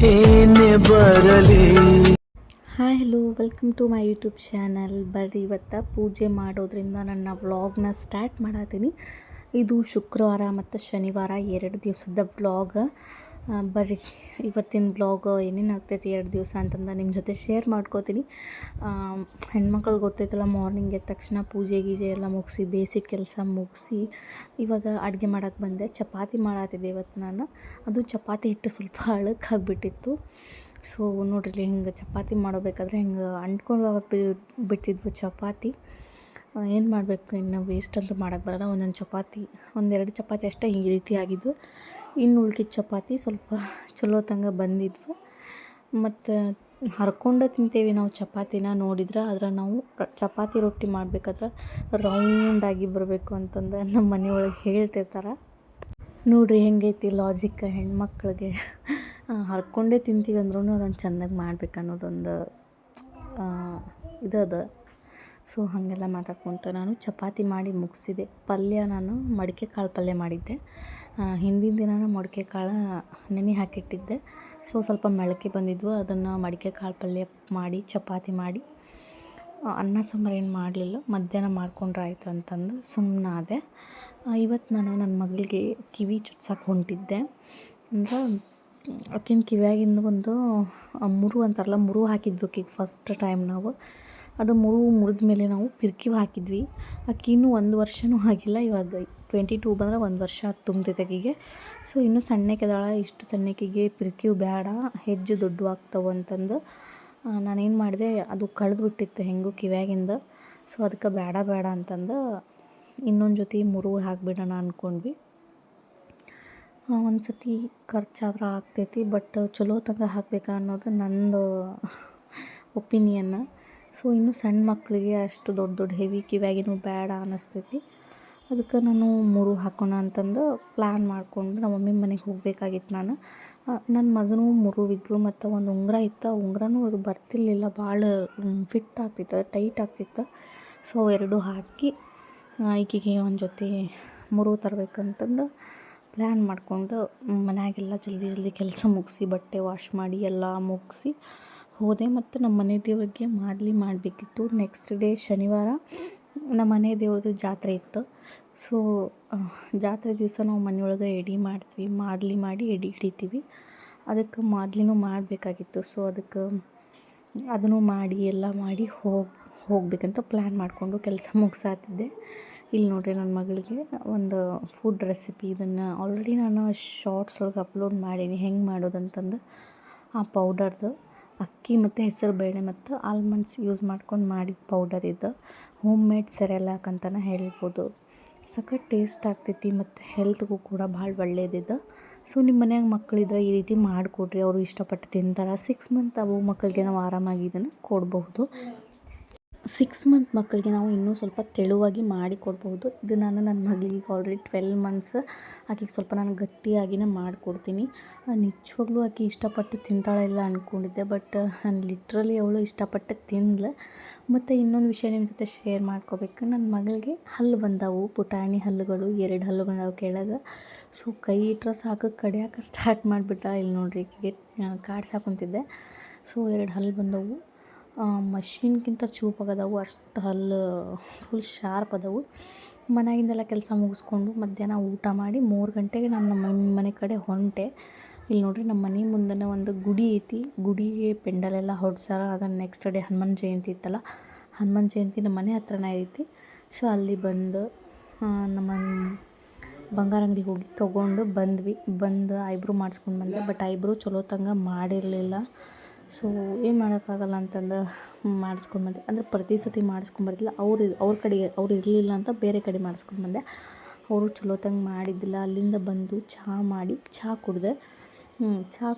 ಏನೇ ಬರಲಿ. Hi hello, welcome to my YouTube channel. ಬರ್ರಿ ಇವತ್ತು ಪೂಜೆ ಮಾಡೋದ್ರಿಂದ ನನ್ನ ವ್ಲಾಗ್ನ ಸ್ಟಾರ್ಟ್ ಮಾಡತ್ತೀನಿ. ಇದು ಶುಕ್ರವಾರ ಮತ್ತು ಶನಿವಾರ 2 ದಿವಸದ ವ್ಲಾಗ್. ಬರ್ರಿ ಇವತ್ತಿನ ವ್ಲಾಗ್ ಏನೇನು ಆಗ್ತೈತಿ 2 ದಿವಸ ಅಂತಂದು ನಿಮ್ಮ ಜೊತೆ ಶೇರ್ ಮಾಡ್ಕೋತೀನಿ. ಹೆಣ್ಮಕ್ಳಿಗೆ ಗೊತ್ತೈತಲ್ಲ, ಮಾರ್ನಿಂಗ್ ಎದ್ದ ತಕ್ಷಣ ಪೂಜೆ ಗೀಜೆ ಎಲ್ಲ ಮುಗಿಸಿ ಬೇಸಿಕ್ ಕೆಲಸ ಮುಗಿಸಿ ಇವಾಗ ಅಡುಗೆ ಮಾಡೋಕ್ಕೆ ಬಂದೆ. ಚಪಾತಿ ಮಾಡತ್ತಿದ್ದೆ ಇವತ್ತು ನಾನು. ಅದು ಚಪಾತಿ ಹಿಟ್ಟು ಸ್ವಲ್ಪ ಅಳಕ್ಕಾಗ್ಬಿಟ್ಟಿತ್ತು. ಸೊ ನೋಡ್ರಿ, ಹಿಂಗೆ ಚಪಾತಿ ಮಾಡಬೇಕಾದ್ರೆ ಹಿಂಗೆ ಅಂಟ್ಕೊಂಡು ಬಿಟ್ಟಿದ್ವು ಚಪಾತಿ. ಏನು ಮಾಡಬೇಕು, ಇನ್ನು ವೇಸ್ಟ್ ಅಂತೂ ಮಾಡೋಕ್ಕೆ ಬರೋಲ್ಲ. ಒಂದೊಂದು ಚಪಾತಿ, 1-2 ಚಪಾತಿ ಅಷ್ಟೇ ಈ ರೀತಿ ಆಗಿದ್ವು. ಇನ್ನು ಉಳ್ಕಿದ ಚಪಾತಿ ಸ್ವಲ್ಪ ಚಲೋ ತಂಗ ಬಂದಿದ್ವು. ಮತ್ತು ಹರ್ಕೊಂಡು ತಿಂತೇವೆ ನಾವು ಚಪಾತಿನ. ನೋಡಿದ್ರೆ ಆದರೆ ನಾವು ಚಪಾತಿ ರೊಟ್ಟಿ ಮಾಡಬೇಕಾದ್ರೆ ರೌಂಡಾಗಿ ಬರಬೇಕು ಅಂತಂದು ನಮ್ಮ ಮನೆಯೊಳಗೆ ಹೇಳ್ತಿರ್ತಾರೆ. ನೋಡಿರಿ ಹೆಂಗೈತಿ ಲಾಜಿಕ್. ಹೆಣ್ಮಕ್ಳಿಗೆ ಹರ್ಕೊಂಡೇ ತಿಂತೀವಿ ಅಂದ್ರೂ ಅದನ್ನು ಚೆಂದಾಗಿ ಮಾಡ್ಬೇಕು ಅನ್ನೋದೊಂದು ಇದದ. ಸೊ ಹಾಗೆಲ್ಲ ಮಾತಾಡ್ಕೊತ ನಾನು ಚಪಾತಿ ಮಾಡಿ ಮುಗಿಸಿದೆ. ಪಲ್ಯ ನಾನು ಮಡಿಕೆ ಕಾಳು ಪಲ್ಯ ಮಾಡಿದ್ದೆ. ಹಿಂದಿನ ದಿನ ಮಡಿಕೆ ಕಾಳು ನೆನೆ ಹಾಕಿಟ್ಟಿದ್ದೆ. ಸೊ ಸ್ವಲ್ಪ ಮೊಳಕೆ ಬಂದಿದ್ವು, ಅದನ್ನು ಮಡಿಕೆ ಕಾಳು ಪಲ್ಯ ಮಾಡಿ ಚಪಾತಿ ಮಾಡಿ ಅನ್ನ ಸಾಂಬಾರು ಏನು ಮಾಡಲಿಲ್ಲ. ಮಧ್ಯಾಹ್ನ ಮಾಡ್ಕೊಂಡ್ರೆ ಆಯಿತು ಅಂತಂದು ಸುಮ್ಮನಾದೆ. ಇವತ್ತು ನಾನು ನನ್ನ ಮಗಳಿಗೆ ಕಿವಿ ಚುಚ್ಸಕ್ಕೆ ಹೊಂಟಿದ್ದೆ. ಅಂದ್ರೆ ಆಕಿನ ಕಿವಿಯಾಗಿಂದ ಒಂದು ಮುರು ಅಂತಾರಲ್ಲ, ಮುರು ಹಾಕಿದ್ವಿ ಆಕಿಗೆ ಫಸ್ಟ್ ಟೈಮ್ ನಾವು. ಅದು ಮುರಿದ ಮೇಲೆ ನಾವು ಪಿರ್ಕಿವ್ ಹಾಕಿದ್ವಿ. ಆಕೆ ಇನ್ನೂ 1 ವರ್ಷವೂ ಆಗಿಲ್ಲ. ಇವಾಗ 22 ಬಂದರೆ 1 ವರ್ಷ ತುಂಬ್ತೈತೆ ಆಕಿಗೆ. ಸೊ ಇನ್ನೂ ಸಣ್ಣಕ್ಕಿದಾಳ. ಇಷ್ಟು ಸಣ್ಣಕ್ಕಿಗೆ ಪಿರ್ಕಿವ್ ಬೇಡ, ಹೆಜ್ಜೆ ದೊಡ್ಡ ಆಗ್ತಾವೆ ಅಂತಂದು ನಾನೇನು ಮಾಡಿದೆ, ಅದು ಕಳೆದ್ಬಿಟ್ಟಿತ್ತು ಹೆಂಗೂ ಕಿವ್ಯಾಗಿಂದ. ಸೊ ಅದಕ್ಕೆ ಬೇಡ ಅಂತಂದು ಇನ್ನೊಂದು ಜೊತೆ ಮುರು ಹಾಕಿಬಿಡೋಣ ಅಂದ್ಕೊಂಡ್ವಿ. ಒಂದು ಸತಿ ಖರ್ಚಾದ್ರೆ ಆಗ್ತೈತಿ, ಬಟ್ ಚಲೋ ತನಕ ಹಾಕಬೇಕಾ ಅನ್ನೋದು ನಂದು ಒಪಿನಿಯನ್. ಸೊ ಇನ್ನು ಸಣ್ಣ ಮಕ್ಕಳಿಗೆ ಅಷ್ಟು ದೊಡ್ಡ ಹೆವಿ ಕಿವ್ಯಾಗಿನೂ ಬೇಡ ಅನ್ನಿಸ್ತೈತಿ. ಅದಕ್ಕೆ ನಾನು ಮುರು ಹಾಕೋಣ ಅಂತಂದು ಪ್ಲ್ಯಾನ್ ಮಾಡಿಕೊಂಡು ನಮ್ಮ ಮಮ್ಮಿ ಮನೆಗೆ ಹೋಗಬೇಕಾಗಿತ್ತು ನಾನು. ನನ್ನ ಮಗನೂ ಮುರುವಿದ್ವು ಮತ್ತು ಒಂದು ಉಂಗುರ ಇತ್ತು. ಆ ಉಂಗುರನೂ ಅದು ಬರ್ತಿರ್ಲಿಲ್ಲ, ಭಾಳ ಫಿಟ್ ಆಗ್ತಿತ್ತು, ಟೈಟ್ ಆಗ್ತಿತ್ತು. ಸೊ ಎರಡೂ ಹಾಕಿ ಈಕೆಗೆ ಒಂದು ಜೊತೆ ಮುರು ತರಬೇಕಂತಂದು ಪ್ಲ್ಯಾನ್ ಮಾಡಿಕೊಂಡು ಮನೆಯಾಗೆಲ್ಲ ಜಲ್ದಿ ಕೆಲಸ ಮುಗಿಸಿ ಬಟ್ಟೆ ವಾಶ್ ಮಾಡಿ ಎಲ್ಲ ಮುಗಿಸಿ ಹೋದೆ. ಮತ್ತು ನಮ್ಮ ಮನೆ ದೇವ್ರಿಗೆ ಮಾದಲಿ ಮಾಡಬೇಕಿತ್ತು. ನೆಕ್ಸ್ಟ್ ಡೇ ಶನಿವಾರ ನಮ್ಮ ಮನೆ ದೇವ್ರದ್ದು ಜಾತ್ರೆ ಇತ್ತು. ಸೊ ಜಾತ್ರೆ ದಿವಸ ನಾವು ಮನೆಯೊಳಗೆ ಎಡೆ ಮಾಡ್ತೀವಿ, ಮಾದಲಿ ಮಾಡಿ ಎಡೆ ಹಿಡಿತೀವಿ. ಅದಕ್ಕೆ ಮಾದಲಿನೂ ಮಾಡಬೇಕಾಗಿತ್ತು. ಸೊ ಅದಕ್ಕೆ ಅದನ್ನು ಮಾಡಿ ಎಲ್ಲ ಮಾಡಿ ಹೋಗ್ಬೇಕಂತ ಪ್ಲ್ಯಾನ್ ಮಾಡಿಕೊಂಡು ಕೆಲಸ ಮುಗಿಸಾತಿದ್ದೆ. ಇಲ್ಲಿ ನೋಡಿರಿ, ನನ್ನ ಮಗಳಿಗೆ ಒಂದು ಫುಡ್ ರೆಸಿಪಿ, ಇದನ್ನು ಆಲ್ರೆಡಿ ನಾನು ಶಾರ್ಟ್ಸ್ ಒಳಗೆ ಅಪ್ಲೋಡ್ ಮಾಡೀನಿ ಹೆಂಗೆ ಮಾಡೋದಂತಂದು. ಆ ಪೌಡರ್ದು ಅಕ್ಕಿ ಮತ್ತು ಹೆಸರು ಬೇಳೆ ಮತ್ತು ಆಲ್ಮಂಡ್ಸ್ ಯೂಸ್ ಮಾಡ್ಕೊಂಡು ಮಾಡಿದ ಪೌಡರ್ ಇದು. ಹೋಮ್ ಮೇಡ್ ಸೆರೆಲಾಕ್ ಅಂತಲೇ ಹೇಳ್ಬೋದು. ಸಖತ್ ಟೇಸ್ಟ್ ಆಗ್ತೈತಿ ಮತ್ತು ಹೆಲ್ತ್ಗೂ ಕೂಡ ಭಾಳ ಒಳ್ಳೇದಿದೆ. ಸೊ ನಿಮ್ಮ ಮನ್ಯಾಗ ಮಕ್ಕಳಿದ್ರೆ ಈ ರೀತಿ ಮಾಡಿಕೊಡ್ರಿ, ಅವರು ಇಷ್ಟಪಟ್ಟು ತಿಂತಾರೆ. 6 ಮಂತ್ ಅವು ಮಕ್ಕಳಿಗೆ ನಾವು ಆರಾಮಾಗಿ ಇದನ್ನು ಕೊಡಬಹುದು. 6 ಮಂತ್ ಮಕ್ಕಳಿಗೆ ನಾವು ಇನ್ನೂ ಸ್ವಲ್ಪ ತೆಳುವಾಗಿ ಮಾಡಿ ಕೊಡ್ಬೋದು. ಇದು ನಾನು ನನ್ನ ಮಗಳಿಗೆ ಆಲ್ರೆಡಿ 12 ಮಂತ್ಸ್. ಆಕೆಗೆ ಸ್ವಲ್ಪ ನಾನು ಗಟ್ಟಿಯಾಗಿನೇ ಮಾಡಿಕೊಡ್ತೀನಿ. ನಿಜವಾಗ್ಲೂ ಆಕೆ ಇಷ್ಟಪಟ್ಟು ತಿಂತಾಳೆ ಇಲ್ಲ ಅಂದ್ಕೊಂಡಿದ್ದೆ, ಬಟ್ ಲಿಟ್ರಲಿ ಅವಳು ಇಷ್ಟಪಟ್ಟು ತಿಂದ್ಲು. ಮತ್ತು ಇನ್ನೊಂದು ವಿಷಯ ನಿಮ್ಮ ಜೊತೆ ಶೇರ್ ಮಾಡ್ಕೋಬೇಕು. ನನ್ನ ಮಗಳಿಗೆ ಹಲ್ಲು ಬಂದವು, ಪುಟಾಣಿ ಹಲ್ಲುಗಳು 2 ಹಲ್ಲು ಬಂದವು ಕೆಳಗೆ. ಸೊ ಕೈ ಇಟ್ಟರೆ ಸಾಕು ಕಡಿಯೋಕೆ ಸ್ಟಾರ್ಟ್ ಮಾಡಿಬಿಟ್ಟ. ಇಲ್ಲಿ ನೋಡ್ರಿ, ಈಕೆಗೆ ಕಾಡ್ಸಾಕೊಂತಿದ್ದೆ. ಸೊ 2 ಹಲ್ಲು ಬಂದವು. ಮಷಿನ್ಗಿಂತ ಚೂಪಾಗದವು, ಅಷ್ಟು ಹಲ್ಲು ಫುಲ್ ಶಾರ್ಪ್ ಅದಾವು. ಮನೆಯಾಗಿಂದೆಲ್ಲ ಕೆಲಸ ಮುಗಿಸ್ಕೊಂಡು ಮಧ್ಯಾಹ್ನ ಊಟ ಮಾಡಿ 3 ಗಂಟೆಗೆ ನಾನು ನಮ್ಮ ಮನೆ ಕಡೆ ಹೊಂಟೆ. ಇಲ್ಲಿ ನೋಡಿರಿ, ನಮ್ಮ ಮನೆ ಮುಂದೆ ಒಂದು ಗುಡಿ ಐತಿ. ಗುಡಿಗೆ ಪೆಂಡಲೆಲ್ಲ ಹೊಡ್ಸಾರ. ಅದನ್ನು ನೆಕ್ಸ್ಟ್ ಡೇ ಹನುಮಾನ್ ಜಯಂತಿ ಇತ್ತಲ್ಲ, ಹನುಮಾನ್ ಜಯಂತಿ ನಮ್ಮ ಮನೆ ಹತ್ರನೇ ಐತಿ. ಸೊ ಅಲ್ಲಿ ಬಂದು ನಮ್ಮ ಬಂಗಾರ ಅಂಗಡಿಗೆ ಹೋಗಿ ತೊಗೊಂಡು ಬಂದು ಐಬ್ರೋ ಮಾಡಿಸ್ಕೊಂಡು ಬಂದೆ. ಬಟ್ ಐಬ್ರೋ ಚಲೋ ತಂಗ ಮಾಡಿರಲಿಲ್ಲ. ಸೊ ಏನು ಮಾಡೋಕ್ಕಾಗಲ್ಲ ಅಂತಂದು ಮಾಡಿಸ್ಕೊಂಡು ಬಂದೆ. ಅಂದರೆ ಪ್ರತಿ ಸತಿ ಮಾಡಿಸ್ಕೊಂಬರ್ತಿಲ್ಲ, ಅವ್ರ ಕಡೆ ಅವ್ರು ಇರಲಿಲ್ಲ ಅಂತ ಬೇರೆ ಕಡೆ ಮಾಡಿಸ್ಕೊಂಡ್ಬಂದೆ. ಅವರು ಚಲೋ ತಂಗ ಮಾಡಿದ್ದಿಲ್ಲ. ಅಲ್ಲಿಂದ ಬಂದು ಚಹಾ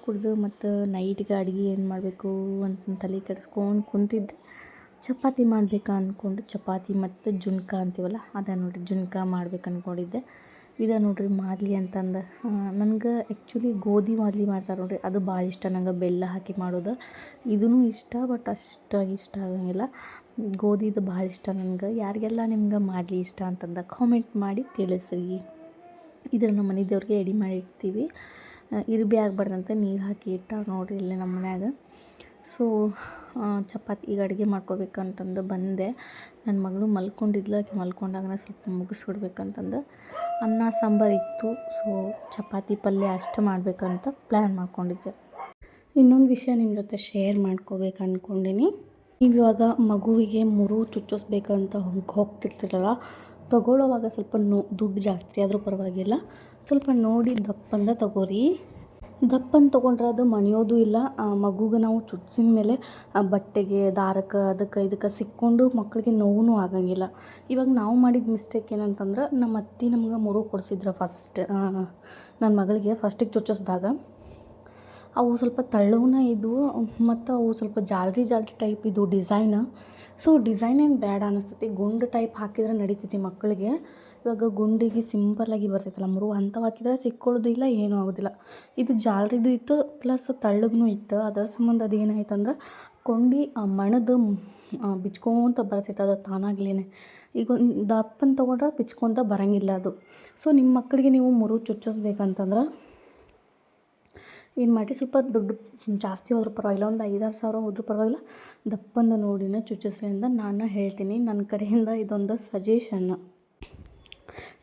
ಕುಡಿದು ಮತ್ತು ನೈಟ್ಗೆ ಅಡುಗೆ ಏನು ಮಾಡಬೇಕು ಅಂತ ತಲೆ ಕೆಡಿಸ್ಕೊಂಡು ಕುಂತಿದ್ದೆ. ಚಪಾತಿ ಮಾಡಬೇಕಾ ಅಂದ್ಕೊಂಡು ಚಪಾತಿ ಮತ್ತು ಜುಣ್ಕ ಅಂತೀವಲ್ಲ, ಅದನ್ನು ನೋಡಿರಿ ಜುಣ್ಕ ಮಾಡ್ಬೇಕು ಅಂದ್ಕೊಂಡಿದ್ದೆ. ಇದು ನೋಡಿರಿ ಮಾದಲಿ ಅಂತಂದು. ನನಗೆ ಆ್ಯಕ್ಚುಲಿ ಗೋಧಿ ಮಾದಲಿ ಮಾಡ್ತಾರೆ ನೋಡಿರಿ, ಅದು ಭಾಳ ಇಷ್ಟ ನಂಗೆ, ಬೆಲ್ಲ ಹಾಕಿ ಮಾಡೋದು. ಇದೂ ಇಷ್ಟ, ಬಟ್ ಅಷ್ಟಾಗಿ ಇಷ್ಟ ಆಗಂಗಿಲ್ಲ. ಗೋಧಿದು ಭಾಳ ಇಷ್ಟ ನನಗೆ. ಯಾರಿಗೆಲ್ಲ ನಿಮ್ಗೆ ಮಾದಲಿ ಇಷ್ಟ ಅಂತಂದು ಕಾಮೆಂಟ್ ಮಾಡಿ ತಿಳಿಸ್ರಿ. ಇದನ್ನು ನಮ್ಮ ಮನೆ ದೇವ್ರಿಗೆ ಎಡೆ ಮಾಡಿರ್ತೀವಿ. ಇರ್ಬಿ ಆಗ್ಬಾರ್ದಂತ ನೀರು ಹಾಕಿ ಇಟ್ಟ ನೋಡಿರಿ ಇಲ್ಲೇ ನಮ್ಮ ಮನ್ಯಾಗ. ಸೊ ಚಪಾತಿ ಈಗ ಅಡುಗೆ ಮಾಡ್ಕೋಬೇಕಂತಂದು ಬಂದೆ. ನನ್ನ ಮಗಳು ಮಲ್ಕೊಂಡಿದ್ಲು, ಆಕೆ ಮಲ್ಕೊಂಡಾಗನ ಸ್ವಲ್ಪ ಮುಗಿಸ್ಬಿಡ್ಬೇಕಂತಂದು ಅನ್ನ ಸಾಂಬಾರು ಇತ್ತು. ಸೊ ಚಪಾತಿ ಪಲ್ಯ ಅಷ್ಟು ಮಾಡಬೇಕಂತ ಪ್ಲ್ಯಾನ್ ಮಾಡ್ಕೊಂಡಿದ್ದೆ. ಇನ್ನೊಂದು ವಿಷಯ ನಿಮ್ಮ ಜೊತೆ ಶೇರ್ ಮಾಡ್ಕೋಬೇಕು ಅಂದ್ಕೊಂಡೀನಿ. ನೀವು ಇವಾಗ ಮಗುವಿಗೆ ಮುರು ಚುಚ್ಚಿಸ್ಬೇಕಂತ ಹೋಗ್ತಿರ್ತೀರಲ್ಲ, ತೊಗೊಳ್ಳೋವಾಗ ಸ್ವಲ್ಪ ದುಡ್ಡು ಜಾಸ್ತಿ ಆದರೂ ಪರವಾಗಿಲ್ಲ, ಸ್ವಲ್ಪ ನೋಡಿ ದಪ್ಪಂದ ತೊಗೋರಿ. ದಪ್ಪನ್ನು ತೊಗೊಂಡ್ರೆ ಅದು ಮಣಿಯೋದು ಇಲ್ಲ. ಮಗುಗೆ ನಾವು ಚುಚ್ಚಿದ ಮೇಲೆ ಬಟ್ಟೆಗೆ ದಾರಕ್ಕೆ ಅದಕ್ಕೆ ಇದಕ್ಕೆ ಸಿಕ್ಕೊಂಡು ಮಕ್ಕಳಿಗೆ ನೋವು ಆಗಂಗಿಲ್ಲ. ಇವಾಗ ನಾವು ಮಾಡಿದ ಮಿಸ್ಟೇಕ್ ಏನಂತಂದ್ರೆ, ನಮ್ಮ ಅತ್ತೆ ನಮ್ಗೆ ಮುರು ಕೊಡಿಸಿದ್ರು ಫಸ್ಟ್ ನನ್ನ ಮಗಳಿಗೆ ಫಸ್ಟಿಗೆ ಚುಚ್ಚಿಸ್ದಾಗ. ಅವು ಸ್ವಲ್ಪ ತಳ್ಳವನ ಇದ್ವು ಮತ್ತು ಅವು ಸ್ವಲ್ಪ ಜಾಲ್ರಿ ಟೈಪ್ ಇದು ಡಿಸೈನ್. ಸೊ ಡಿಸೈನ್ ಏನು ಬೇಡ ಅನ್ನಿಸ್ತೈತಿ, ಗುಂಡು ಟೈಪ್ ಹಾಕಿದ್ರೆ ನಡಿತೈತಿ ಮಕ್ಕಳಿಗೆ. ಇವಾಗ ಗುಂಡಿಗೆ ಸಿಂಪಲ್ಲಾಗಿ ಬರ್ತೈತಲ್ಲ ಮುರು, ಅಂಥವು ಹಾಕಿದ್ರೆ ಸಿಕ್ಕೊಳ್ಳೋದು ಇಲ್ಲ, ಏನೂ ಆಗೋದಿಲ್ಲ. ಇದು ಜಾಲ್ರಿದು ಇತ್ತು ಪ್ಲಸ್ ತಳ್ಳಗೂ ಇತ್ತು. ಅದರ ಸಂಬಂಧ ಅದು ಏನಾಯ್ತಂದ್ರೆ ಕೊಂಡಿ ಮಣದು ಬಿಚ್ಕೊತ ಬರ್ತೈತೆ ಅದು ತಾನಾಗ್ಲೇ. ಈಗ ಒಂದು ದಪ್ಪನ್ನು ತೊಗೊಂಡ್ರೆ ಬಿಚ್ಕೊತ ಬರೋಂಗಿಲ್ಲ ಅದು. ಸೊ ನಿಮ್ಮ ಮಕ್ಕಳಿಗೆ ನೀವು ಮುರು ಚುಚ್ಚಿಸ್ಬೇಕಂತಂದ್ರೆ ಏನು ಮಾಡಿ, ಸ್ವಲ್ಪ ದುಡ್ಡು ಜಾಸ್ತಿ ಹೋದ್ರೂ ಪರವಾಗಿಲ್ಲ, ಒಂದು 5-6 ಸಾವಿರ ಹೋದ್ರೂ ಪರವಾಗಿಲ್ಲ, ದಪ್ಪಂದು ನೋಡಿನ ಚುಚ್ಚಿಸ್ರಿ ಅಂತ ನಾನು ಹೇಳ್ತೀನಿ. ನನ್ನ ಕಡೆಯಿಂದ ಇದೊಂದು ಸಜೆಷನ್ನು.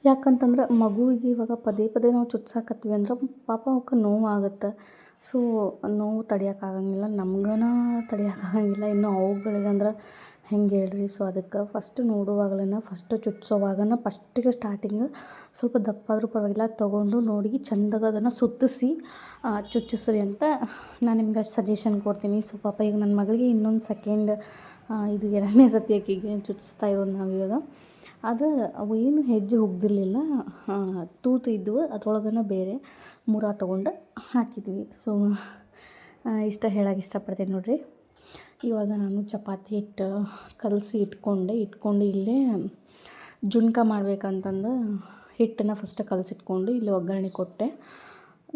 ಯಾಕಂತಂದ್ರೆ ಮಗುವಿಗೆ ಇವಾಗ ಪದೇ ನಾವು ಚುಚ್ಚಾಕತ್ತೀವಿ ಅಂದ್ರೆ ಪಾಪ ಅವಕ್ಕೆ ನೋವು ಆಗುತ್ತೆ. ಸೊ ನೋವು ತಡಿಯೋಕ್ಕಾಗಂಗಿಲ್ಲ, ನಮ್ಗನ ತಡಿಯೋಕ್ಕಾಗಂಗಿಲ್ಲ, ಇನ್ನು ಅವುಗಳಿಗಂದ್ರೆ ಹೆಂಗೆ ಹೇಳ್ರಿ. ಸೊ ಅದಕ್ಕೆ ಫಸ್ಟ್ ನೋಡುವಾಗಲೇ ಫಸ್ಟ್ ಚುಚ್ಸೋವಾಗನ ಫಸ್ಟಿಗೆ ಸ್ಟಾರ್ಟಿಂಗ್ ಸ್ವಲ್ಪ ದಪ್ಪ ಆದರೂ ಪರವಾಗಿಲ್ಲ ತೊಗೊಂಡು ನೋಡಿ ಚೆಂದಾಗ ಅದನ್ನು ಸುತ್ತಿಸಿ ಚುಚ್ಚಿಸ್ರಿ ಅಂತ ನಾನು ನಿಮ್ಗೆ ಸಜೆಷನ್ ಕೊಡ್ತೀನಿ. ಸೊ ಪಾಪ ಈಗ ನನ್ನ ಮಗಳಿಗೆ ಇನ್ನೊಂದು ಸೆಕೆಂಡ್ ಇದು 2ನೇ ಸತಿ ಆಕೆಗೆ ಚುಚ್ಚಿಸ್ತಾ ಇರೋದು ನಾವು ಇವಾಗ. ಆದರೆ ಅವು ಏನು ಹೆಜ್ಜೆ ಹೋಗ್ದಿರಲಿಲ್ಲ, ತೂತು ಇದ್ದವು, ಅದ್ರೊಳಗನ ಬೇರೆ ಮುರ ತೊಗೊಂಡು ಹಾಕಿದ್ವಿ. ಸೊ ಇಷ್ಟ ಹೇಳೋಕೆ ಇಷ್ಟಪಡ್ತೀನಿ ನೋಡಿರಿ. ಇವಾಗ ನಾನು ಚಪಾತಿ ಹಿಟ್ಟು ಕಲಸಿ ಇಟ್ಕೊಂಡು ಇಲ್ಲೇ ಜುಣ್ಕ ಮಾಡ್ಬೇಕಂತಂದು ಹಿಟ್ಟನ್ನು ಫಸ್ಟ್ ಕಲಸಿಟ್ಕೊಂಡು ಇಲ್ಲಿ ಒಗ್ಗರಣೆ ಕೊಟ್ಟೆ.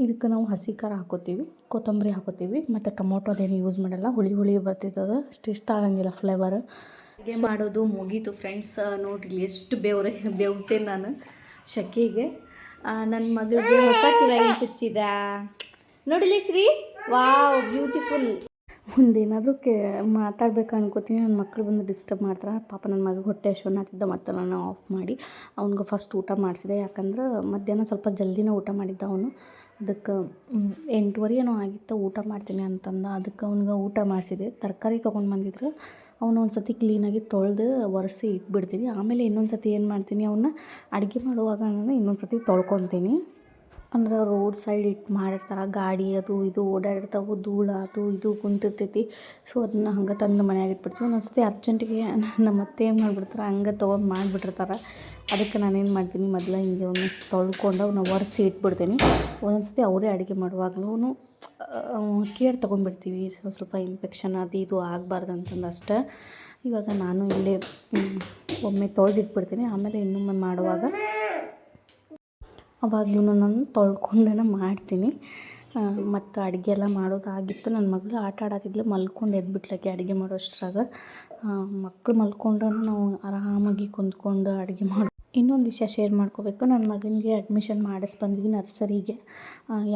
ಇದಕ್ಕೆ ನಾವು ಹಸಿ ಖಾರ ಹಾಕೋತೀವಿ, ಕೊತ್ತಂಬರಿ ಹಾಕೋತೀವಿ ಮತ್ತು ಟೊಮೊಟೊ ಅದೇನು ಯೂಸ್ ಮಾಡಲ್ಲ. ಹುಳಿ ಬರ್ತೈತದ, ಅಷ್ಟು ಇಷ್ಟ ಆಗಂಗಿಲ್ಲ ಫ್ಲೇವರ್. ಅಡುಗೆ ಮಾಡೋದು ಮುಗೀತು ಫ್ರೆಂಡ್ಸ್. ನೋಡಿರಿ ಎಷ್ಟು ಬೆವ್ತೇನೆ ನಾನು ಶೆಕೆಗೆ. ನನ್ನ ಮಗಳಿಗೆ ಹೊಸ ಕಿವಾಗಿ ಚುಚ್ಚಿದ ನೋಡಿಲಿ ಶ್ರೀ, ವಾವ್ ಬ್ಯೂಟಿಫುಲ್. ಒಂದೇನಾದರೂ ಮಾತಾಡ್ಬೇಕು ಅನ್ಕೋತೀನಿ, ನನ್ನ ಮಕ್ಕಳು ಬಂದು ಡಿಸ್ಟರ್ಬ್ ಮಾಡ್ತಾರೆ. ಪಾಪ ನನ್ನ ಮಗ ಹೊಟ್ಟೆ ಹಸಿವಾಗ್ತಿದ್ದ, ಮತ್ತು ನಾನು ಆಫ್ ಮಾಡಿ ಅವ್ನಿಗೆ ಫಸ್ಟ್ ಊಟ ಮಾಡಿಸಿದೆ. ಯಾಕಂದ್ರೆ ಮಧ್ಯಾಹ್ನ ಸ್ವಲ್ಪ ಜಲ್ದಿನೇ ಊಟ ಮಾಡಿದ್ದ ಅವನು. ಅದಕ್ಕೆ 8:30 ಏನೋ ಆಗಿತ್ತು ಊಟ ಮಾಡ್ತೀನಿ ಅಂತಂದು, ಅದಕ್ಕೆ ಅವ್ನಿಗೆ ಊಟ ಮಾಡಿಸಿದೆ. ತರಕಾರಿ ತೊಗೊಂಡು ಬಂದಿದ್ರು, ಅವನು ಒಂದು ಸತಿ ಕ್ಲೀನಾಗಿ ತೊಳೆದು ಒರೆಸಿ ಇಟ್ಬಿಡ್ತೀನಿ. ಆಮೇಲೆ ಇನ್ನೊಂದು ಸತಿ ಏನು ಮಾಡ್ತೀನಿ, ಅವನ್ನ ಅಡುಗೆ ಮಾಡುವಾಗ ನಾನು ಇನ್ನೊಂದು ಸತಿ ತೊಳ್ಕೊತೀನಿ. ಅಂದ್ರೆ ರೋಡ್ ಸೈಡ್ ಇಟ್ಟು ಮಾಡಿರ್ತಾರೆ, ಗಾಡಿ ಅದು ಇದು ಓಡಾಡಿರ್ತಾವೆ, ಧೂಳು ಅದು ಇದು ಕುಂತಿರ್ತೈತಿ. ಸೊ ಅದನ್ನ ಹಂಗೆ ತಂದು ಮನ್ಯಾಗ ಇಟ್ಬಿಡ್ತೀವಿ. ಒಂದೊಂದು ಸತಿ ಅರ್ಜೆಂಟಿಗೆ ನಮ್ಮ ಅತ್ತೆ ಏನು ಮಾಡಿಬಿಡ್ತಾರೆ, ಹಂಗೆ ತೊಗೊಂಡು ಮಾಡಿಬಿಟ್ಟಿರ್ತಾರೆ. ಅದಕ್ಕೆ ನಾನೇನು ಮಾಡ್ತೀನಿ, ಮೊದಲು ಹಿಂಗೆ ಒಂದು ತೊಳ್ಕೊಂಡು ಅವನ್ನ ಒರೆಸಿ ಇಟ್ಬಿಡ್ತೀನಿ. ಒಂದೊಂದು ಸತಿ ಅವರೇ ಅಡುಗೆ ಮಾಡುವಾಗ್ಲೂ ಕೇರ್ ತೊಗೊಂಡ್ಬಿಡ್ತೀವಿ, ಸ್ವಲ್ಪ ಇನ್ಫೆಕ್ಷನ್ ಅದು ಇದು ಆಗಬಾರ್ದು ಅಂತಂದು ಅಷ್ಟೇ. ಇವಾಗ ನಾನು ಇಲ್ಲೇ ಒಮ್ಮೆ ತೊಳೆದಿಟ್ಬಿಡ್ತೀನಿ, ಆಮೇಲೆ ಇನ್ನೊಮ್ಮೆ ಮಾಡುವಾಗ ಅವಾಗಲೂ ನಾನು ತೊಳ್ಕೊಂಡೇ ಮಾಡ್ತೀನಿ. ಮತ್ತು ಅಡುಗೆ ಎಲ್ಲ ಮಾಡೋದಾಗಿತ್ತು. ನನ್ನ ಮಗಳು ಆಟ ಆಡತ್ತಿದ್ಲು, ಮಲ್ಕೊಂಡು ಎದ್ಬಿಟ್ಲಕ್ಕೆ ಅಡುಗೆ ಮಾಡೋಷ್ಟ್ರಾಗ. ಮಕ್ಕಳು ಮಲ್ಕೊಂಡ್ರೂ ನಾವು ಆರಾಮಾಗಿ ಕುಂತ್ಕೊಂಡು ಅಡುಗೆ ಮಾಡಿ. ಇನ್ನೊಂದು ವಿಷಯ ಶೇರ್ ಮಾಡ್ಕೋಬೇಕು, ನನ್ನ ಮಗನಿಗೆ ಅಡ್ಮಿಷನ್ ಬಂದ್ವಿ ನರ್ಸರಿಗೆ.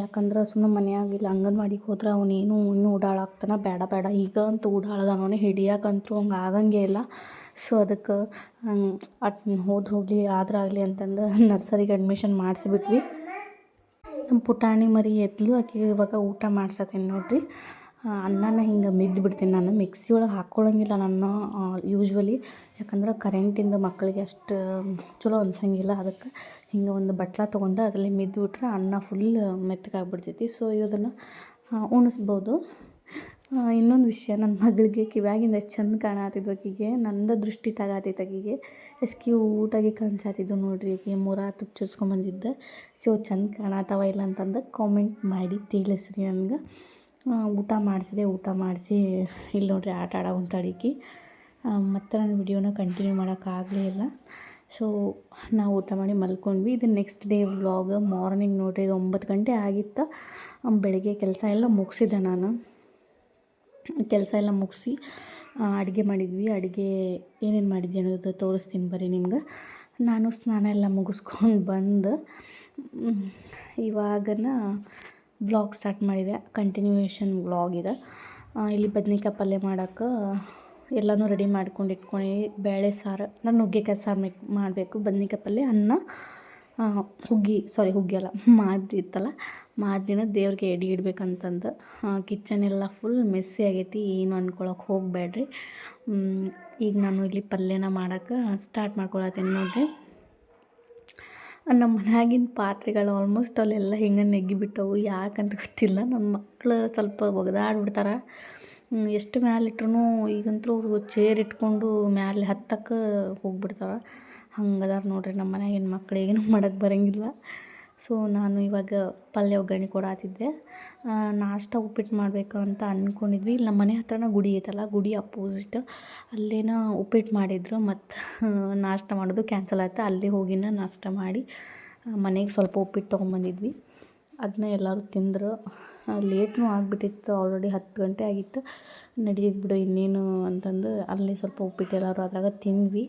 ಯಾಕಂದ್ರೆ ಸುಮ್ಮನೆ ಮನೆಯಾಗಿಲ್ಲ, ಅಂಗನವಾಡಿಗೆ ಹೋದ್ರೆ ಅವನೇನು ಇನ್ನೂ ಓಡಾಡಾಕ್ತಾನೆ, ಬೇಡ ಈಗ ಅಂತೂ ಓಡಾಡ್ದಾನವನೇ, ಹಿಡಿಯೋಕ್ಕಂತೂ ಹಂಗೆ ಆಗಂಗೇ ಇಲ್ಲ. ಸೊ ಅದಕ್ಕೆ ಹೋಗಲಿ ಆದ್ರಾಗಲಿ ಅಂತಂದು ನರ್ಸರಿಗೆ ಅಡ್ಮಿಷನ್ ಮಾಡಿಸಿಬಿಟ್ವಿ. ನಮ್ಮ ಪುಟಾಣಿ ಮರಿ ಎದ್ಲು, ಆಕೆಗೆ ಇವಾಗ ಊಟ ಮಾಡ್ಸತ್ತೀನಿ ನೋಡಿರಿ. ಅನ್ನನ ಹಿಂಗೆ ಬಿಡ್ತೀನಿ ನಾನು, ಮಿಕ್ಸಿ ಒಳಗೆ ಹಾಕ್ಕೊಳ್ಳೋಂಗಿಲ್ಲ ನಾನು ಯೂಶ್ವಲಿ. ಯಾಕಂದ್ರೆ ಕರೆಂಟಿಂದ ಮಕ್ಕಳಿಗೆ ಅಷ್ಟು ಚಲೋ ಅನ್ಸಂಗಿಲ್ಲ. ಅದಕ್ಕೆ ಹಿಂಗೆ ಒಂದು ಬಟ್ಲ ತೊಗೊಂಡು ಅದರಲ್ಲಿ ಬಿಟ್ರೆ ಅನ್ನ ಫುಲ್ ಮೆತ್ತಗಾಗ್ಬಿಡ್ತೈತಿ. ಸೊ ಇದನ್ನು ಉಣಿಸ್ಬೋದು. ಇನ್ನೊಂದು ವಿಷಯ, ನನ್ನ ಮಗಳಿಗೆ ಕಿವ್ಯಾಗಿಂದ ಎಷ್ಟು ಚಂದ ಕಾಣತ್ತಿದ್ವು ಆಕೆಗೆ, ನಂದು ದೃಷ್ಟಿ ತಗಾತೈತೆ ಆಕೆಗೆ. ಎಷ್ಟು ಕ್ಯೂಟಾಗಿ ಕಾಣಿಸ್ತಿದ್ದು ನೋಡಿರಿ. ಆಕೆ ಮುರ ತುಚ್ಚಿಸ್ಕೊಂಬಂದಿದ್ದೆ. ಸೊ ಚಂದ ಕಾಣತ್ತವ ಇಲ್ಲ ಅಂತಂದು ಕಾಮೆಂಟ್ ಮಾಡಿ ತಿಳಿಸ್ರಿ ನನಗೆ. ಊಟ ಮಾಡಿಸಿ ಇಲ್ಲಿ ನೋಡಿರಿ ಆಟ ಆಡೋವಂಥ ಅಡಿಕೆ. ಮತ್ತು ನಾನು ವಿಡಿಯೋನ ಕಂಟಿನ್ಯೂ ಮಾಡೋಕ್ಕಾಗಲೇ ಇಲ್ಲ. ಸೊ ನಾವು ಊಟ ಮಾಡಿ ಮಲ್ಕೊಂಡ್ವಿ. ಇದು ನೆಕ್ಸ್ಟ್ ಡೇ ವ್ಲಾಗ್. ಮಾರ್ನಿಂಗ್ ನೋಡಿರಿ, 9 ಗಂಟೆ ಆಗಿತ್ತು. ಬೆಳಗ್ಗೆ ಕೆಲಸ ಎಲ್ಲ ಮುಗಿಸಿದೆ ನಾನು. ಕೆಲಸ ಎಲ್ಲ ಮುಗಿಸಿ ಅಡುಗೆ ಮಾಡಿದ್ವಿ. ಅಡುಗೆ ಏನೇನು ಮಾಡಿದ್ವಿ ಅನ್ನೋದು ತೋರಿಸ್ತೀನಿ ಬರ್ರಿ ನಿಮ್ಗೆ. ನಾನು ಸ್ನಾನ ಎಲ್ಲ ಮುಗಿಸ್ಕೊಂಡು ಬಂದು ಇವಾಗನ ವ್ಲಾಗ್ ಸ್ಟಾರ್ಟ್ ಮಾಡಿದೆ. ಕಂಟಿನ್ಯೂಯೇಷನ್ ವ್ಲಾಗ್ ಇದೆ. ಇಲ್ಲಿ ಬದ್ನೆಕಾಯಿ ಪಲ್ಯ ಮಾಡೋಕ್ಕೆ ಎಲ್ಲನೂ ರೆಡಿ ಮಾಡ್ಕೊಂಡು ಇಟ್ಕೊಂಡು ಬೇಳೆ ಸಾರು ನಾನು ನುಗ್ಗೆಕಾಯಿ ಸಾರು ಮಾಡಬೇಕು. ಬದ್ನೆಕಾಯಿ ಪಲ್ಯ, ಅನ್ನ, ಹುಗ್ಗಿ ಅಲ್ಲ ಮಾದಲಿ ಇತ್ತಲ್ಲ, ಮಾದಲಿನ ದೇವ್ರಿಗೆ ಎಡೆ ಇಡ್ಬೇಕಂತಂದು. ಕಿಚನ್ ಎಲ್ಲ ಫುಲ್ ಮೆಸ್ಸಿ ಆಗೈತಿ, ಏನು ಅಂದ್ಕೊಳಕ್ಕೆ ಹೋಗಬೇಡ್ರಿ. ಈಗ ನಾನು ಇಲ್ಲಿ ಪಲ್ಯನ ಮಾಡೋಕ್ಕೆ ಸ್ಟಾರ್ಟ್ ಮಾಡ್ಕೊಳತ್ತೀನಿ ನೋಡಿರಿ. ನಮ್ಮ ಮನ್ಯಾಗಿನ ಪಾತ್ರೆಗಳು ಆಲ್ಮೋಸ್ಟ್ ಅಲ್ಲೆಲ್ಲ ಹಿಂಗೆ ನೆಗ್ಗಿಬಿಟ್ಟವು, ಯಾಕಂತ ಗೊತ್ತಿಲ್ಲ. ನನ್ನ ಮಕ್ಕಳು ಸ್ವಲ್ಪ ಒಗದಾಡ್ಬಿಡ್ತಾರೆ. ಎಷ್ಟು ಮ್ಯಾಲಿಟ್ರೂ ಈಗಂತೂ ಅವ್ರು ಚೇರ್ ಇಟ್ಕೊಂಡು ಮ್ಯಾಲೆ ಹತ್ತಕ್ಕೆ ಹೋಗ್ಬಿಡ್ತಾರೆ. ಹಂಗದಾರ ನೋಡ್ರಿ ನಮ್ಮ ಮನ್ಯಾಗಿನ ಮಕ್ಳು, ಏನೂ ಮಾಡೋಕ್ಕೆ ಬರೋಂಗಿಲ್ಲ. ಸೊ ನಾನು ಇವಾಗ ಪಲ್ಯ ಒಗ್ಗರಣೆ ಕೊಡಾತಿದ್ದೆ. ನಾಷ್ಟ ಉಪ್ಪಿಟ್ಟು ಮಾಡಬೇಕು ಅಂತ ಅಂದ್ಕೊಂಡಿದ್ವಿ. ಇಲ್ಲಿ ನಮ್ಮ ಮನೆ ಹತ್ರನ ಗುಡಿ ಐತಲ್ಲ, ಗುಡಿ ಅಪೋಸಿಟ್ ಅಲ್ಲೇನೋ ಉಪ್ಪಿಟ್ಟು ಮಾಡಿದ್ರು. ಮತ್ತು ನಾಷ್ಟ ಮಾಡೋದು ಕ್ಯಾನ್ಸಲ್ ಆಯ್ತು. ಅಲ್ಲೇ ಹೋಗಿನ ನಾಷ್ಟ ಮಾಡಿ ಮನೆಗೆ ಸ್ವಲ್ಪ ಉಪ್ಪಿಟ್ಟು ತೊಗೊಂಬಂದಿದ್ವಿ. ಅದನ್ನ ಎಲ್ಲರೂ ತಿಂದರು. ಲೇಟ್ನೂ ಆಗಿಬಿಟ್ಟಿತ್ತು, ಆಲ್ರೆಡಿ 10 ಗಂಟೆ ಆಗಿತ್ತು. ನಡೀತು ಬಿಡು ಇನ್ನೇನು ಅಂತಂದು ಅಲ್ಲಿ ಸ್ವಲ್ಪ ಉಪ್ಪಿಟ್ಟು ಎಲ್ಲರೂ ಅದ್ರಾಗ ತಿಂದ್ವಿ.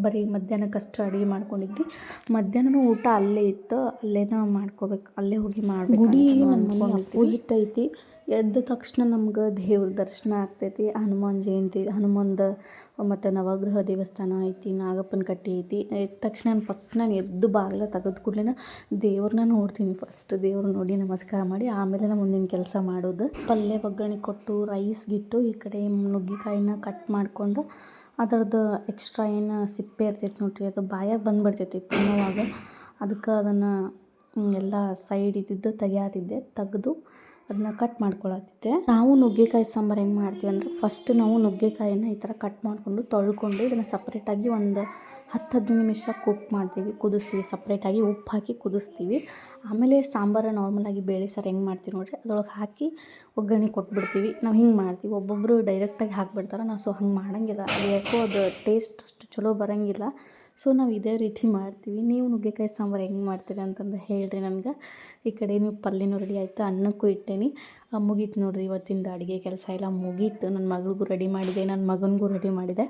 ಬರೀ ಮಧ್ಯಾಹ್ನಕ್ಕಷ್ಟು ಅಡುಗೆ ಮಾಡ್ಕೊಂಡಿದ್ವಿ. ಮಧ್ಯಾಹ್ನ ಊಟ ಅಲ್ಲೇ ಇತ್ತು, ಅಲ್ಲೇನ ಮಾಡ್ಕೋಬೇಕು, ಅಲ್ಲೇ ಹೋಗಿ ಮಾಡಬೇಕು. ಗುಡಿ ನಮ್ಮ ಮನೆ ಅಪೋಸಿಟ್ ಐತಿ. ಎದ್ದ ತಕ್ಷಣ ನಮ್ಗೆ ದೇವ್ರ ದರ್ಶನ ಆಗ್ತೈತಿ. ಹನುಮಾನ್ ಜಯಂತಿ, ಹನುಮಂದ ಮತ್ತು ನವಗ್ರಹ ದೇವಸ್ಥಾನ ಐತಿ, ನಾಗಪ್ಪನ ಕಟ್ಟೆ ಐತಿ. ಎದ್ದ ತಕ್ಷಣ ನಾನು ಎದ್ದು ಬಾಗಿಲ ತೆಗೆದ ಕೂಡಲೇ ದೇವ್ರನ್ನ ನೋಡ್ತೀನಿ. ಫಸ್ಟ್ ದೇವ್ರು ನೋಡಿ ನಮಸ್ಕಾರ ಮಾಡಿ ಆಮೇಲೆ ನಾನು ಮುಂದಿನ ಕೆಲಸ ಮಾಡೋದು. ಪಲ್ಯ ಒಗ್ಗರಣೆ ಕೊಟ್ಟು ರೈಸ್ಗಿಟ್ಟು ಈ ಕಡೆ ನುಗ್ಗೆಕಾಯಿನ ಕಟ್ ಮಾಡಿಕೊಂಡು ಅದರದ್ದು ಎಕ್ಸ್ಟ್ರಾ ಏನು ಸಿಪ್ಪೆ ಇರ್ತೈತೆ ನೋಡ್ರಿ, ಅದು ಬಾಯಾಗೆ ಬಂದುಬಿಡ್ತೈತಿ ತಿನ್ನೋವಾಗ. ಅದಕ್ಕೆ ಅದನ್ನು ಎಲ್ಲ ಸೈಡ್ ಇದ್ದಿದ್ದು ತೆಗಿಯಾತಿದ್ದೆ. ತೆಗೆದು ಅದನ್ನ ಕಟ್ ಮಾಡ್ಕೊಳತ್ತಿದ್ದೆ. ನಾವು ನುಗ್ಗೆಕಾಯಿ ಸಾಂಬಾರು ಹೆಂಗೆ ಮಾಡ್ತೀವಿ ಅಂದರೆ, ಫಸ್ಟ್ ನಾವು ನುಗ್ಗೆಕಾಯಿನ ಈ ಥರ ಕಟ್ ಮಾಡಿಕೊಂಡು ತೊಳ್ಕೊಂಡು ಇದನ್ನು ಸಪ್ರೇಟಾಗಿ ಒಂದು 10-15 ನಿಮಿಷ ಕುಕ್ ಮಾಡ್ತೀವಿ, ಕುದಿಸ್ತೀವಿ. ಸಪ್ರೇಟಾಗಿ ಉಪ್ಪು ಹಾಕಿ ಕುದಿಸ್ತೀವಿ. ಆಮೇಲೆ ಸಾಂಬಾರು ನಾರ್ಮಲಾಗಿ ಬೇಳೆ ಸಾರು ಹೆಂಗೆ ಮಾಡ್ತೀವಿ ನೋಡಿರಿ, ಅದ್ರೊಳಗೆ ಹಾಕಿ ಒಗ್ಗರಣೆ ಕೊಟ್ಬಿಡ್ತೀವಿ. ನಾವು ಹಿಂಗೆ ಮಾಡ್ತೀವಿ. ಒಬ್ಬೊಬ್ಬರು ಡೈರೆಕ್ಟಾಗಿ ಹಾಕ್ಬಿಡ್ತಾರೆ, ನಾವು ಸೊ ಹಂಗೆ ಮಾಡೋಂಗಿಲ್ಲ. ಅದು ಯಾಕೋ ಅದು ಟೇಸ್ಟ್ ಅಷ್ಟು ಚಲೋ ಬರೋಂಗಿಲ್ಲ. ಸೊ ನಾವು ಇದೇ ರೀತಿ ಮಾಡ್ತೀವಿ. ನೀವು ನುಗ್ಗೆಕಾಯಿ ಸಾಂಬಾರು ಹೆಂಗೆ ಮಾಡ್ತೀರಿ ಅಂತಂದು ಹೇಳಿರಿ ನನಗೆ. ಈ ಕಡೆ ನೀವು ಪಲ್ಯನೂ ರೆಡಿ ಆಯಿತು, ಅನ್ನಕ್ಕೂ ಇಟ್ಟೇನಿ. ಮುಗೀತು ನೋಡಿರಿ ಇವತ್ತಿಂದ ಅಡುಗೆ ಕೆಲಸ ಎಲ್ಲ ಮುಗೀತು. ನನ್ನ ಮಗಳಿಗೂ ರೆಡಿ ಮಾಡಿದೆ, ನನ್ನ ಮಗನಿಗೂ ರೆಡಿ ಮಾಡಿದೆ.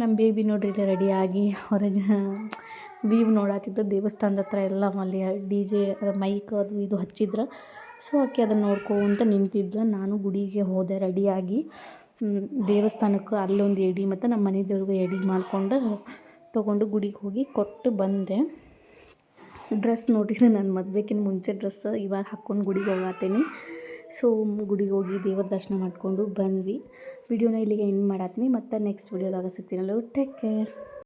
ನಮ್ಮ ಬೇಬಿ ನೋಡ್ರಿ ಇಲ್ಲಿ ರೆಡಿಯಾಗಿ ಹೊರಗೆ ವೀವ್ ನೋಡತ್ತಿದ್ದ. ದೇವಸ್ಥಾನದ ಹತ್ರ ಎಲ್ಲ ಅಲ್ಲಿ DJ ಮೈಕ್ ಅದು ಇದು ಹಚ್ಚಿದ್ರು. ಸೊ ಆಕೆ ಅದನ್ನು ನೋಡ್ಕೊಂತ ನಿಂತಿದ್ಲು. ನಾನು ಗುಡಿಗೆ ಹೋದೆ ರೆಡಿಯಾಗಿ. ದೇವಸ್ಥಾನಕ್ಕೆ ಅಲ್ಲೊಂದು ಎಡೆ ಮತ್ತು ನಮ್ಮ ಮನೆ ದೇವ್ರಿಗೂ ಎಡೆ ಮಾಡಿಕೊಂಡು ತೊಗೊಂಡು ಗುಡಿಗೆ ಹೋಗಿ ಕೊಟ್ಟು ಬಂದೆ. ಡ್ರೆಸ್ ನೋಡಿದ್ರೆ ನಾನು ಮದುವೆಗಿಂತ ಮುಂಚೆ ಡ್ರೆಸ್ ಇವಾಗ ಹಾಕ್ಕೊಂಡು ಗುಡಿಗೆ ಹೋಗತ್ತೀನಿ. ಸೊ ಗುಡಿಗೆ ಹೋಗಿ ದೇವರ ದರ್ಶನ ಮಾಡಿಕೊಂಡು ಬಂದ್ವಿ. ವಿಡಿಯೋನ ಇಲ್ಲಿಗೆ ಎಂಡ್ ಮಾಡತ್ತೀನಿ. ಮತ್ತು ನೆಕ್ಸ್ಟ್ ವಿಡಿಯೋದಾಗ ಸಿಗ್ತೀನಲ್ಲ. Take care.